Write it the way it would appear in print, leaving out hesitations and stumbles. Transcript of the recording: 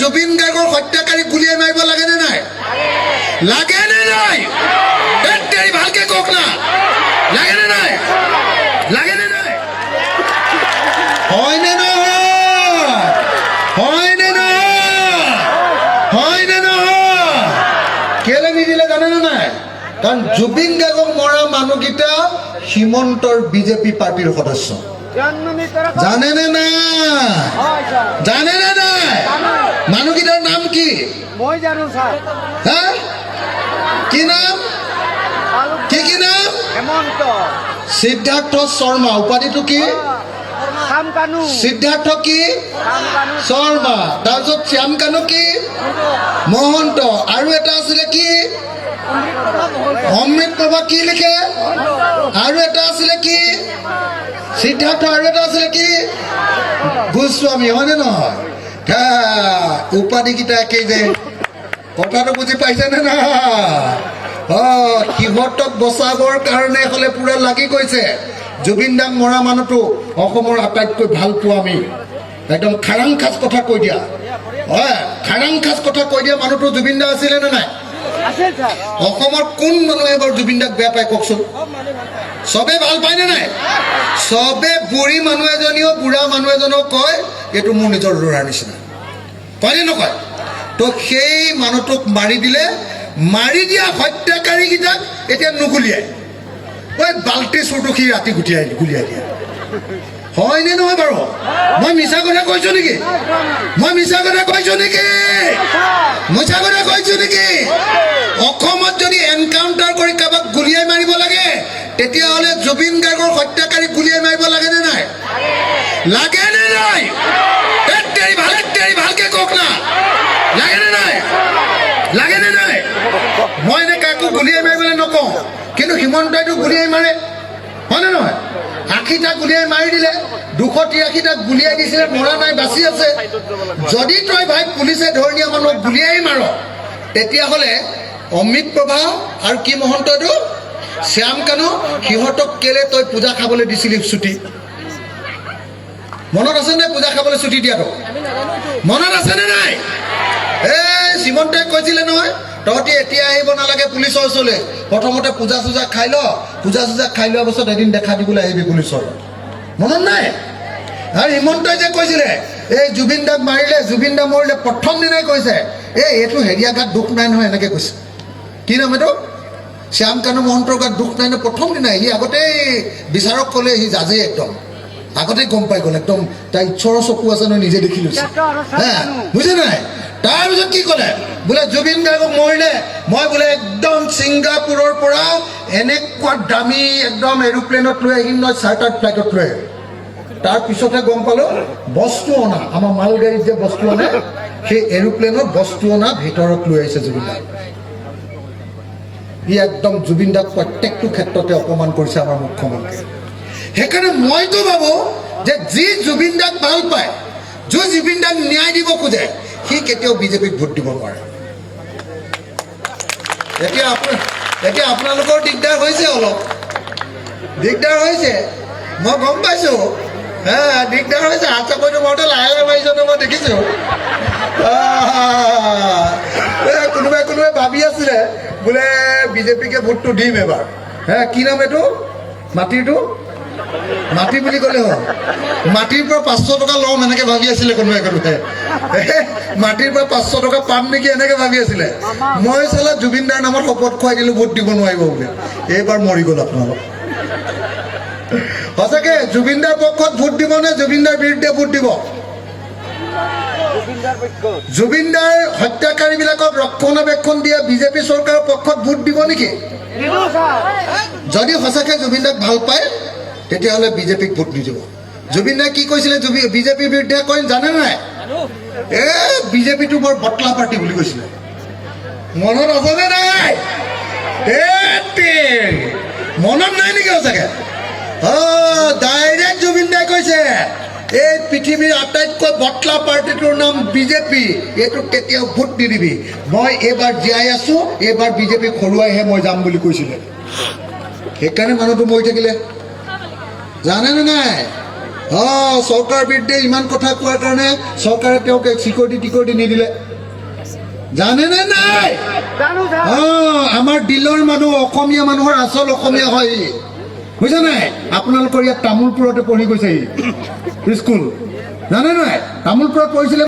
জুবিন গাৰ্গৰ হত্যাকাৰী গুলিয়াই মাৰিব লাগে নে নাই? লাগে নে নাই? তেৰি ভালকে কওক না, লাগে নে নাই? লাগে নে নাই? হয় নে নহয়? হয় নে নহয়? হয় নে নহয়? কেলে নিদিলে জানে নে নাই? কাৰণ জুবিন গাৰ্গক মৰা মানুহকেইটা হিমন্তৰ বিজেপি পাৰ্টিৰ সদস্য। জানে নে নাই? জানে নে নাই? মানুহকেইটাৰ নাম কি? মই জানো স্যাৰ। হা? কি নাম? কি নাম? হেমন্ত সিদ্ধাৰ্থ শৰ্মা। উপাধিটো কি? শ্যামকানু। সিদ্ধাৰ্থ কি? শ্যামকানু শৰ্মা। তাৰপিছত শ্যামকানু কি? মহন্ত। আৰু এটা আছিলে কি? অমৃত প্ৰভা। কি লিখে? আৰু এটা আছিলে কি? সিদ্ধাৰ্থ। আৰু এটা আছিলে কি? গোস্বামী। হয়নে নহয়? উপাধিকেইটা একেই যে। কথাটো বুজি পাইছেনে না? সিহঁতক বচাবৰ কাৰণে হ'লে পুৰা লাগি গৈছে। জুবিন দাক মৰা মানুহটো অসমৰ আটাইতকৈ ভাল পোৱা আমি একদম খাৰাং খাচ কথা কৈ দিয়া। হয়, খাৰাং খাচ কথা কৈ দিয়া মানুহটো জুবিন দা আছিলে নে নাই? আছিল স্যার। অসমৰ কোন মানুহে এবাৰ জুবিন দাক বেয়া পায় কওকচোন? চবে ভাল পায়নে নাই? চবে বুঢ়ী মানুহ এজনীও বুঢ়া মানুহ এজনেও কয় এইটো মোৰ নিজৰ ল'ৰাৰ নিচিনা, কয়নে নকয়? তো সেই মানুহটোক মাৰি দিলে, মাৰি দিয়া হত্যাকাৰীকেইটাক এতিয়া নুগুলিয়াই। ঐ বাল্টি চুৰটো সি ৰাতি গুলিয়াই দিয়ে। হয়নে নহয় বাৰু? মই মিছা কথা কৈছো নেকি? মই মিছা কথা কৈছো নেকি? মিছা কথা কৈছো নেকি? অসমত যদি এনকাউণ্টাৰ কৰি কাৰোবাক গুলিয়াই মাৰিব লাগে তেতিয়াহ'লে জুবিন গাৰ্গৰ হত্যাকাৰী গুলিয়াই মাৰিব লাগে নে নাই? লাগে নে নাই? তেৰি ভালকে কওক না, লাগে নে নাই? লাগে নে নাই? মই এনে কাকো গুলিয়াই মাৰিবলৈ নকওঁ, কিন্তু হিমন্তইতো গুলিয়াই মাৰে, হয়নে নহয়? 80টা গুলিয়াই মাৰি দিলে, 283টা গুলিয়াই দিছিলে, মৰা নাই, বাচি আছে। যদি তই ভাই পুলিচে ধৰি নিয়া মানুহক গুলিয়াই মাৰ তেতিয়াহ'লে অমৃত প্ৰভা আৰু কি মহন্ত এইটো শ্যামকানু সিহঁতক কেলে তই পূজা খাবলৈ দিছিলি ছুটি? মনত আছে নে পূজা খাবলৈ ছুটি দিয়াটো? মনত আছে নে নাই? এই শ্ৰীমন্তই কৈছিলে নহয় তহঁতি এতিয়া আহিব নালাগে পুলিচৰ ওচৰলৈ, প্ৰথমতে পূজা চূজা খাই ল, পূজা চূজা খাই লোৱাৰ পাছত এদিন দেখা দিবলৈ আহিবি পুলিচৰ। মনত নাই? আৰু হিমন্তই যে কৈছিলে এই জুবিন দাক মাৰিলে, জুবিন দা মৰিলে, প্ৰথম দিনাই কৈছে এইটো হেৰিয়া গাত দুখ নাই নহয়, এনেকৈ কৈছে। কি নাম এইটো? শ্যামকানু মহন্তৰ গাত দুখ নাই নহয় প্ৰথম দিনাই। সি আগতেই বিচাৰক ক'লে, সি জাজেই একদম আগতেই গম পাই গ'ল, একদম তাৰ ঈশ্বৰৰ চকু আছে নহয়, নিজে দেখি লৈছে। বুজিছে নাই? তাৰপিছত কি ক'লে? বোলে জুবিন গাৰ্গক মৰিলে মই বোলে একদম ছিংগাপুৰৰ পৰা এনেকুৱা দামী একদম এৰোপ্লেনত লৈ আহিম নহয়, চাৰ্টাৰ্ড ফ্লাইটত লৈ আহিম। তাৰপিছতহে গম পালোঁ বস্তু অনা, আমাৰ মালগাড়ীত যে বস্তু আনে সেই এৰোপ্লেনত বস্তু অনা ভিতৰত লৈ আহিছে জুবিন দাক। ই একদম জুবিন দাক প্ৰত্যেকটো ক্ষেত্ৰতে অপমান কৰিছে আমাৰ মুখ্যমন্ত্ৰীয়ে। সেইকাৰণে মইতো ভাবোঁ যে যি জুবিন দাক ভাল পায়, যি জুবিন দাক ন্যায় দিব খোজে, সি কেতিয়াও বিজেপিক ভোট দিব নোৱাৰে। এতিয়া আপোনালোকৰ দিগদাৰ হৈছে, অলপ দিগদাৰ হৈছে, মই গম পাইছোঁ। দিগদাৰ হৈছে। হাত চাপৰিটো মৰতে লাহে লাহে মাৰিছে মই দেখিছোঁ। কোনোবাই ভাবি আছিলে বোলে বিজেপিকে ভোটটো দিম এবাৰ। কি নাম এইটো মাটিৰটো? মাটি বুলি ক'লে হ'ল, মাটিৰ পৰা 500 টকা ল'ম এনেকে ভাবি আছিলে কোনোবাই। মাটিৰ পৰা 500 টকা পাম নেকি এনেকে ভাবি আছিলে। মই চালা জুবিন দাৰ নামত শপত খুৱাই দিলোঁ ভোট দিব নোৱাৰিব বুলি। এইবাৰ মৰি গ'ল আপোনালোক। সঁচাকে জুবিন দাৰ পক্ষত ভোট দিব নে জুবিন দাৰ বিৰুদ্ধে ভোট দিব? জুবিন দাৰ হত্যাকাৰীবিলাকক ৰক্ষণাবেক্ষণ দিয়া বিজেপি চৰকাৰৰ পক্ষত ভোট দিব নেকি? যদি সঁচাকে জুবিন দাক ভাল পায় তেতিয়াহ'লে বিজেপিক ভোট নিদিব। জুবিন দাই কি কৈছিলে বিজেপিৰ বিৰুদ্ধে কয় জানে নাই? বিজেপিটো বৰ বটলা পাৰ্টি বুলি কৈছিলে। মনত আছেনে নাই? মনত নাই নেকি সঁচাকে? ডাইৰেক্ট জুবিন দাই কৈছে এই পৃথিৱীৰ আটাইতকৈ বটলা পাৰ্টিটোৰ নাম বিজেপি, এইটোক কেতিয়াও ভোট নিদিবি। মই এইবাৰ জীয়াই আছোঁ, এইবাৰ বিজেপিক হৰুৱাইহে মই যাম বুলি কৈছিলে। সেইকাৰণে মানুহটো মৰি থাকিলে। জানেনে নাই? চৰকাৰ বিৰুদ্ধে ইমান কথা কোৱাৰ কাৰণে চৰকাৰে তেওঁক চিকিউৰিটি নিদিলে জানে নে নাই জানো ছাৰ আমাৰ দিলৰ মানুহ অসমীয়া মানুহৰ আচল অসমীয়া হয় ই। বুজিছে নাই আপোনালোকৰ ইয়াত তামোলপুৰতে পঢ়ি গৈছে ই স্কুল জানে নাই তামোলপুৰত পঢ়িছিলে